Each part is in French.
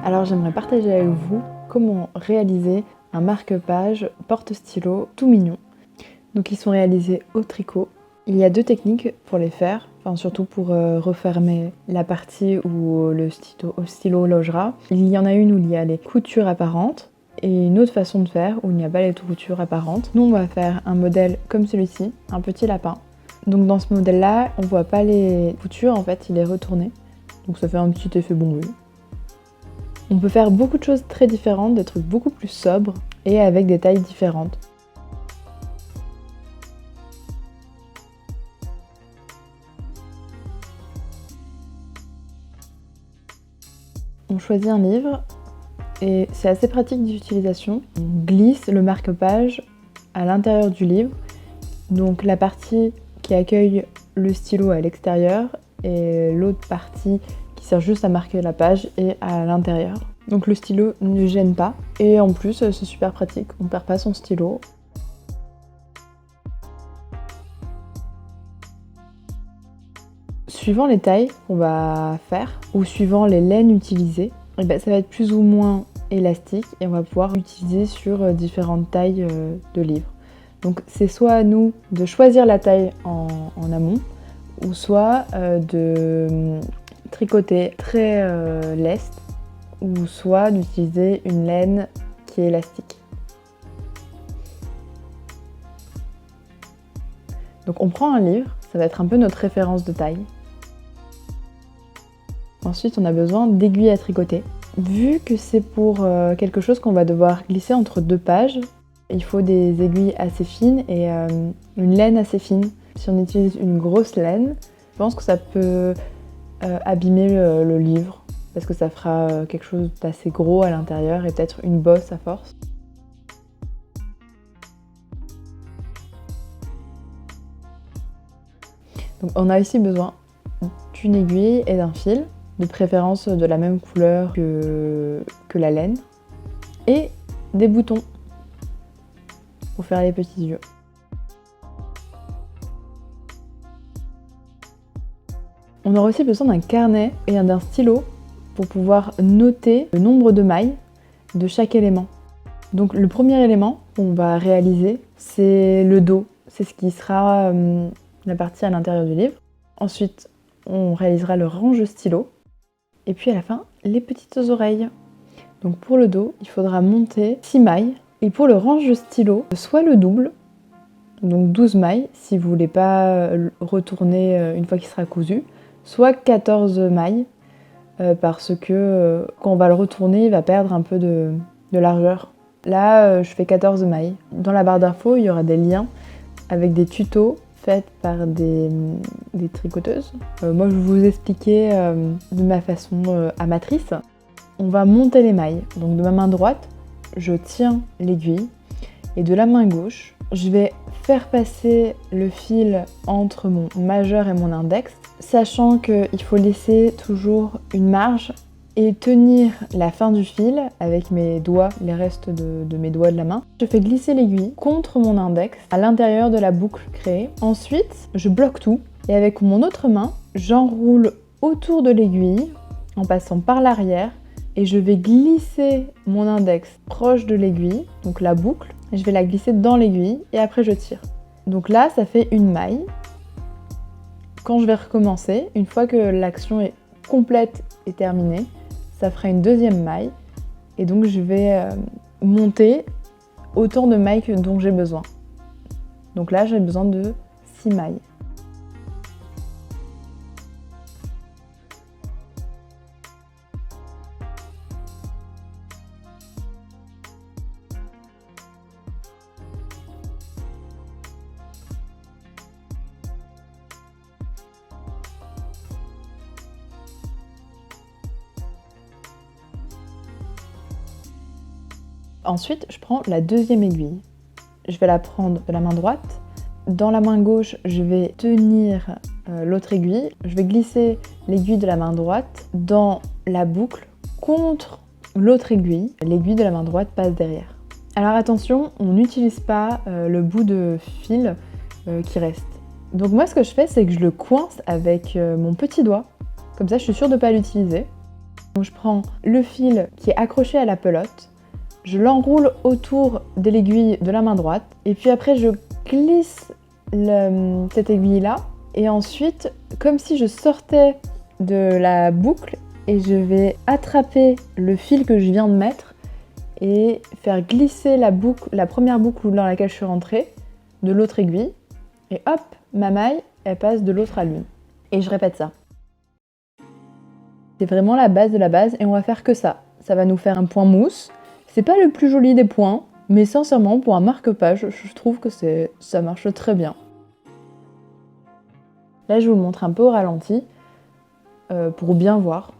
Alors j'aimerais partager avec vous comment réaliser un marque-page porte-stylo tout mignon. Donc ils sont réalisés au tricot. Il y a deux techniques pour les faire, enfin surtout pour refermer la partie où le stylo logera. Il y en a une où il y a les coutures apparentes et une autre façon de faire où il n'y a pas les coutures apparentes. Nous on va faire un modèle comme celui-ci, un petit lapin. Donc dans ce modèle-là, on voit pas les coutures, en fait il est retourné. Donc ça fait un petit effet bon vue. On peut faire beaucoup de choses très différentes, des trucs beaucoup plus sobres et avec des tailles différentes. On choisit un livre et c'est assez pratique d'utilisation. On glisse le marque-page à l'intérieur du livre, donc la partie qui accueille le stylo à l'extérieur et l'autre partie qui sert juste à marquer la page est à l'intérieur. Donc le stylo ne gêne pas et en plus c'est super pratique, on perd pas son stylo. Suivant les tailles qu'on va faire ou suivant les laines utilisées, ça va être plus ou moins élastique et on va pouvoir l'utiliser sur différentes tailles de livres. Donc c'est soit à nous de choisir la taille en amont ou soit de tricoter très leste ou soit d'utiliser une laine qui est élastique. Donc on prend un livre, ça va être un peu notre référence de taille. Ensuite on a besoin d'aiguilles à tricoter. Vu que c'est pour quelque chose qu'on va devoir glisser entre deux pages, il faut des aiguilles assez fines et une laine assez fine. Si on utilise une grosse laine, je pense que ça peut abîmer le livre parce que ça fera quelque chose d'assez gros à l'intérieur et peut-être une bosse à force. Donc on a aussi besoin d'une aiguille et d'un fil, de préférence de la même couleur que la laine, et des boutons pour faire les petits yeux. On aura aussi besoin d'un carnet et d'un stylo pour pouvoir noter le nombre de mailles de chaque élément. Donc le premier élément qu'on va réaliser, c'est le dos. C'est ce qui sera la partie à l'intérieur du livre. Ensuite, on réalisera le range stylo. Et puis à la fin, les petites oreilles. Donc pour le dos, il faudra monter 6 mailles. Et pour le range stylo, soit le double, donc 12 mailles, si vous ne voulez pas retourner une fois qu'il sera cousu, soit 14 mailles, parce que quand on va le retourner, il va perdre un peu de largeur. Là, je fais 14 mailles. Dans la barre d'infos, il y aura des liens avec des tutos faits par des tricoteuses. Moi, je vais vous expliquer de ma façon amatrice. On va monter les mailles. Donc de ma main droite, je tiens l'aiguille et de la main gauche, je vais faire passer le fil entre mon majeur et mon index, sachant qu'il faut laisser toujours une marge et tenir la fin du fil avec mes doigts, les restes de mes doigts de la main. Je fais glisser l'aiguille contre mon index à l'intérieur de la boucle créée. Ensuite, je bloque tout et avec mon autre main, j'enroule autour de l'aiguille en passant par l'arrière et je vais glisser mon index proche de l'aiguille, donc la boucle, et je vais la glisser dans l'aiguille et après je tire. Donc là, ça fait une maille. Quand je vais recommencer, une fois que l'action est complète et terminée, ça fera une deuxième maille et donc je vais monter autant de mailles dont j'ai besoin. Donc là, j'ai besoin de 6 mailles. Ensuite, je prends la deuxième aiguille. Je vais la prendre de la main droite. Dans la main gauche, je vais tenir l'autre aiguille. Je vais glisser l'aiguille de la main droite dans la boucle contre l'autre aiguille. L'aiguille de la main droite passe derrière. Alors attention, on n'utilise pas le bout de fil qui reste. Donc moi, ce que je fais, c'est que je le coince avec mon petit doigt. Comme ça, je suis sûre de ne pas l'utiliser. Donc je prends le fil qui est accroché à la pelote, je l'enroule autour de l'aiguille de la main droite et puis après je glisse cette aiguille-là et ensuite, comme si je sortais de la boucle et je vais attraper le fil que je viens de mettre et faire glisser la première boucle dans laquelle je suis rentrée de l'autre aiguille et hop, ma maille, elle passe de l'autre à l'une. Et je répète ça. C'est vraiment la base de la base et on va faire que ça. Ça va nous faire un point mousse. C'est pas le plus joli des points, mais sincèrement, pour un marque-page, je trouve que ça marche très bien. Là, je vous le montre un peu au ralenti pour bien voir.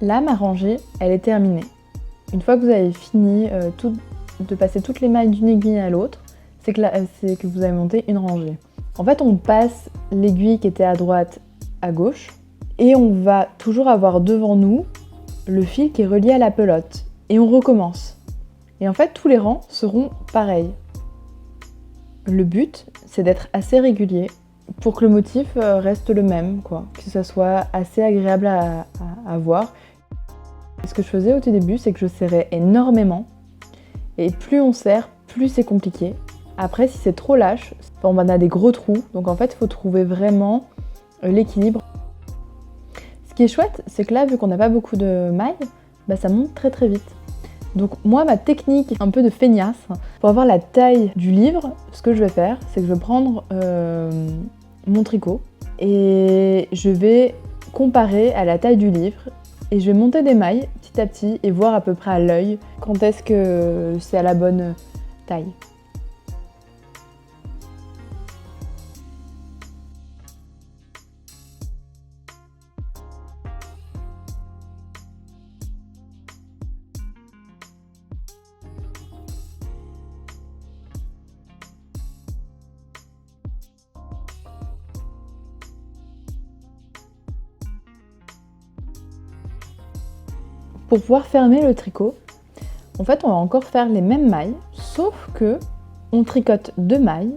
Là, ma rangée, elle est terminée. Une fois que vous avez fini de passer toutes les mailles d'une aiguille à l'autre, c'est que vous avez monté une rangée. En fait, on passe l'aiguille qui était à droite à gauche et on va toujours avoir devant nous le fil qui est relié à la pelote. Et on recommence. Et en fait, tous les rangs seront pareils. Le but, c'est d'être assez régulier pour que le motif reste le même, quoi. Que ça soit assez agréable à voir. Ce que je faisais au tout début, c'est que je serrais énormément. Et plus on serre, plus c'est compliqué. Après, si c'est trop lâche, on a des gros trous. Donc en fait, il faut trouver vraiment l'équilibre. Ce qui est chouette, c'est que là, vu qu'on n'a pas beaucoup de mailles, ça monte très très vite. Donc moi, ma technique un peu de feignasse, pour avoir la taille du livre, ce que je vais faire, c'est que je vais prendre mon tricot et je vais comparer à la taille du livre et je vais monter des mailles petit à petit et voir à peu près à l'œil quand est-ce que c'est à la bonne taille. Pour pouvoir fermer le tricot, en fait, on va encore faire les mêmes mailles, sauf que on tricote 2 mailles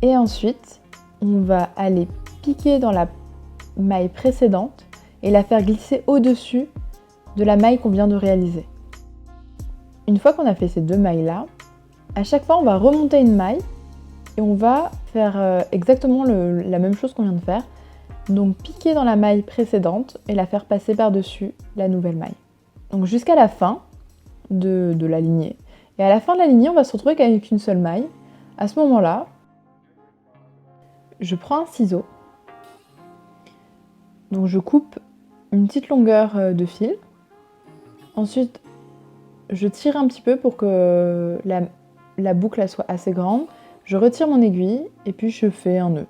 et ensuite, on va aller piquer dans la maille précédente et la faire glisser au-dessus de la maille qu'on vient de réaliser. Une fois qu'on a fait ces 2 mailles-là, à chaque fois, on va remonter une maille et on va faire exactement la même chose qu'on vient de faire. Donc, piquer dans la maille précédente et la faire passer par-dessus la nouvelle maille. Donc jusqu'à la fin de la lignée. Et à la fin de la lignée, on va se retrouver qu'avec une seule maille. À ce moment-là, je prends un ciseau. Donc je coupe une petite longueur de fil. Ensuite, je tire un petit peu pour que la boucle soit assez grande. Je retire mon aiguille et puis je fais un nœud.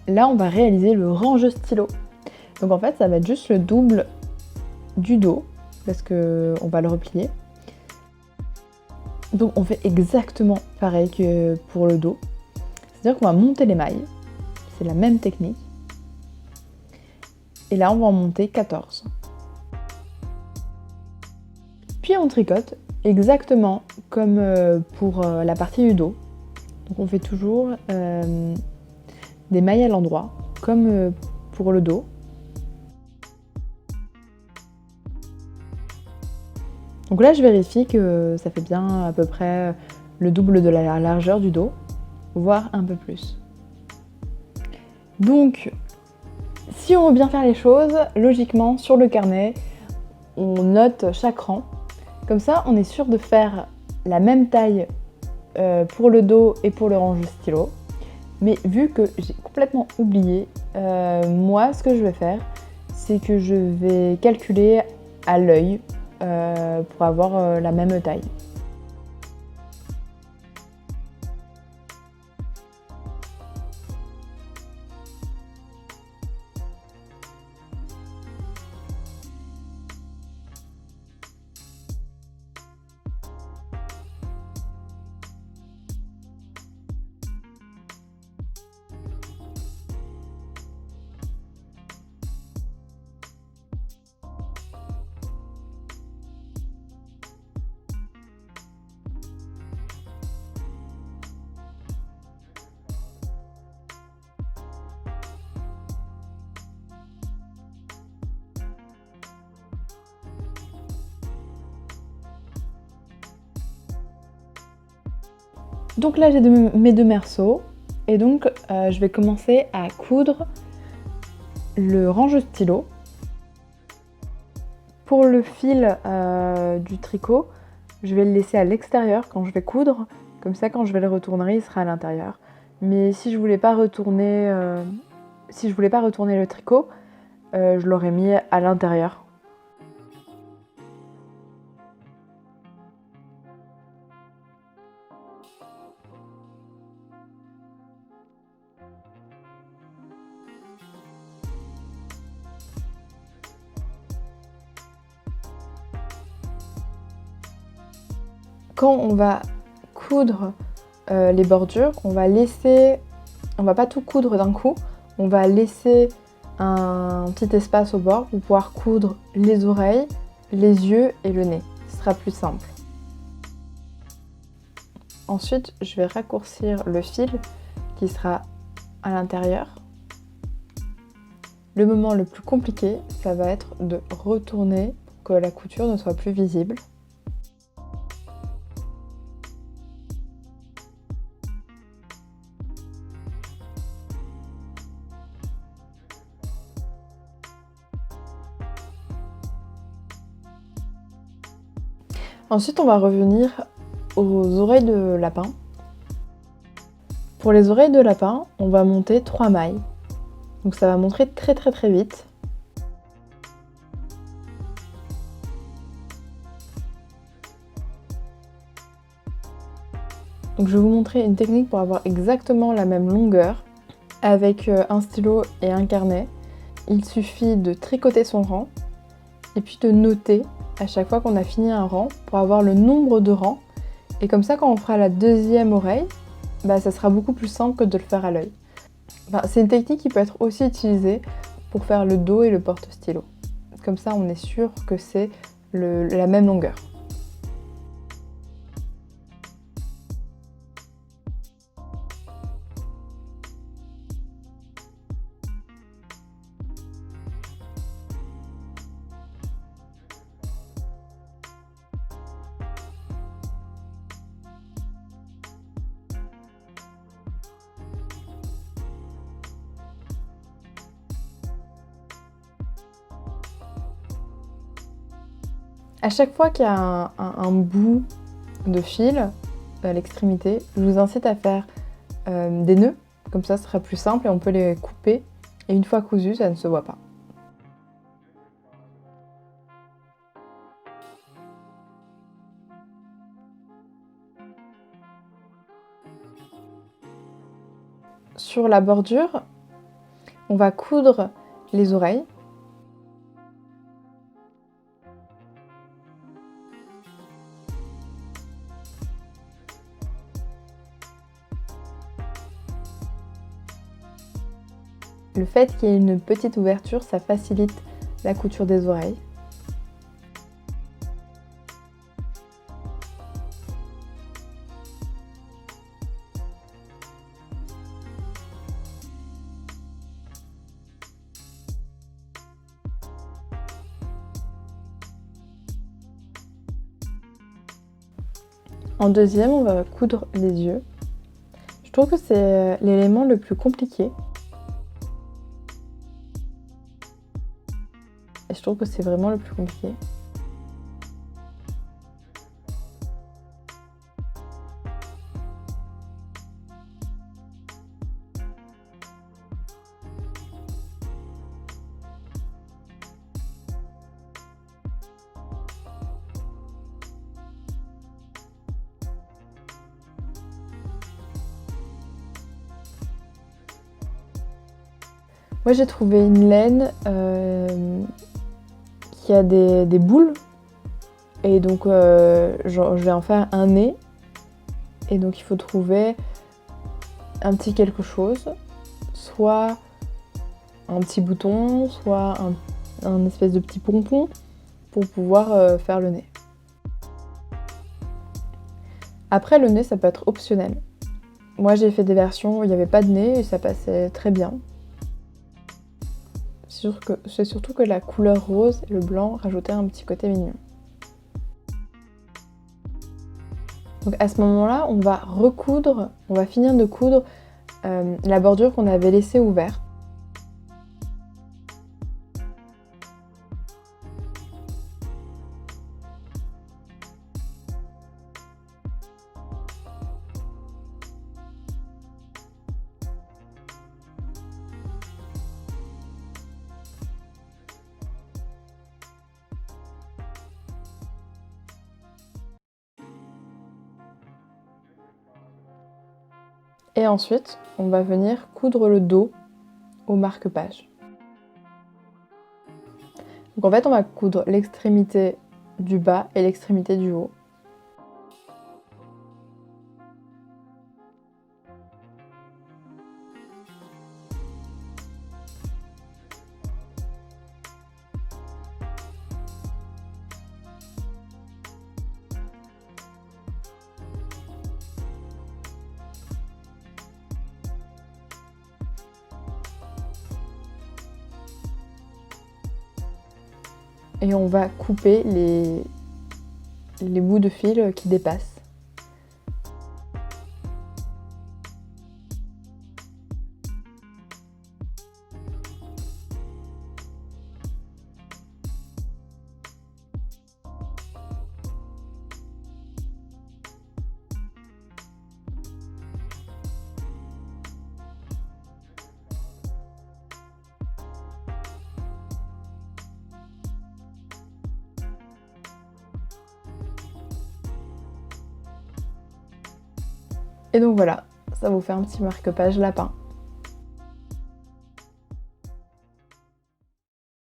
Là, on va réaliser le range stylo. Donc en fait, ça va être juste le double du dos, parce qu'on va le replier. Donc on fait exactement pareil que pour le dos. C'est-à-dire qu'on va monter les mailles. C'est la même technique. Et là, on va en monter 14. Puis on tricote exactement comme pour la partie du dos. Donc on fait toujours des mailles à l'endroit, comme pour le dos. Donc là, je vérifie que ça fait bien à peu près le double de la largeur du dos, voire un peu plus. Donc, si on veut bien faire les choses, logiquement, sur le carnet, on note chaque rang. Comme ça, on est sûr de faire la même taille pour le dos et pour le range stylo. Mais vu que j'ai complètement oublié, moi, ce que je vais faire, c'est que je vais calculer à l'œil pour avoir la même taille. Donc là j'ai mes 2 merceaux et donc je vais commencer à coudre le range stylo. Pour le fil du tricot, je vais le laisser à l'extérieur quand je vais coudre, comme ça quand je vais le retourner il sera à l'intérieur. Mais si je voulais pas retourner, le tricot, je l'aurais mis à l'intérieur. Quand on va coudre les bordures, on va pas tout coudre d'un coup, on va laisser un petit espace au bord pour pouvoir coudre les oreilles, les yeux et le nez. Ce sera plus simple. Ensuite, je vais raccourcir le fil qui sera à l'intérieur. Le moment le plus compliqué, ça va être de retourner pour que la couture ne soit plus visible. Ensuite, on va revenir aux oreilles de lapin. Pour les oreilles de lapin, on va monter 3 mailles. Donc ça va monter très vite. Donc je vais vous montrer une technique pour avoir exactement la même longueur avec un stylo et un carnet. Il suffit de tricoter son rang et puis de noter à chaque fois qu'on a fini un rang pour avoir le nombre de rangs. Et comme ça, quand on fera la deuxième oreille, ça sera beaucoup plus simple que de le faire à l'œil. C'est une technique qui peut être aussi utilisée pour faire le dos et le porte-stylo. Comme ça, on est sûr que c'est la même longueur. À chaque fois qu'il y a un bout de fil à l'extrémité, je vous incite à faire des nœuds, comme ça ce sera plus simple et on peut les couper. Et une fois cousus, ça ne se voit pas. Sur la bordure, on va coudre les oreilles. Le fait qu'il y ait une petite ouverture, ça facilite la couture des oreilles. En deuxième, on va coudre les yeux. Je trouve que c'est l'élément le plus compliqué. Et je trouve que c'est vraiment le plus compliqué. Moi j'ai trouvé une laine qui a des boules et donc je vais en faire un nez et donc il faut trouver un petit quelque chose, soit un petit bouton, soit un espèce de petit pompon pour pouvoir faire le nez. Après le nez ça peut être optionnel. Moi j'ai fait des versions où il n'y avait pas de nez et ça passait très bien. C'est surtout que la couleur rose et le blanc rajoutaient un petit côté mignon. Donc à ce moment-là, on va recoudre, on va finir de coudre la bordure qu'on avait laissée ouverte. Et ensuite, on va venir coudre le dos au marque-page. Donc en fait, on va coudre l'extrémité du bas et l'extrémité du haut. Et on va couper les bouts de fil qui dépassent. Et donc voilà, ça vous fait un petit marque-page lapin.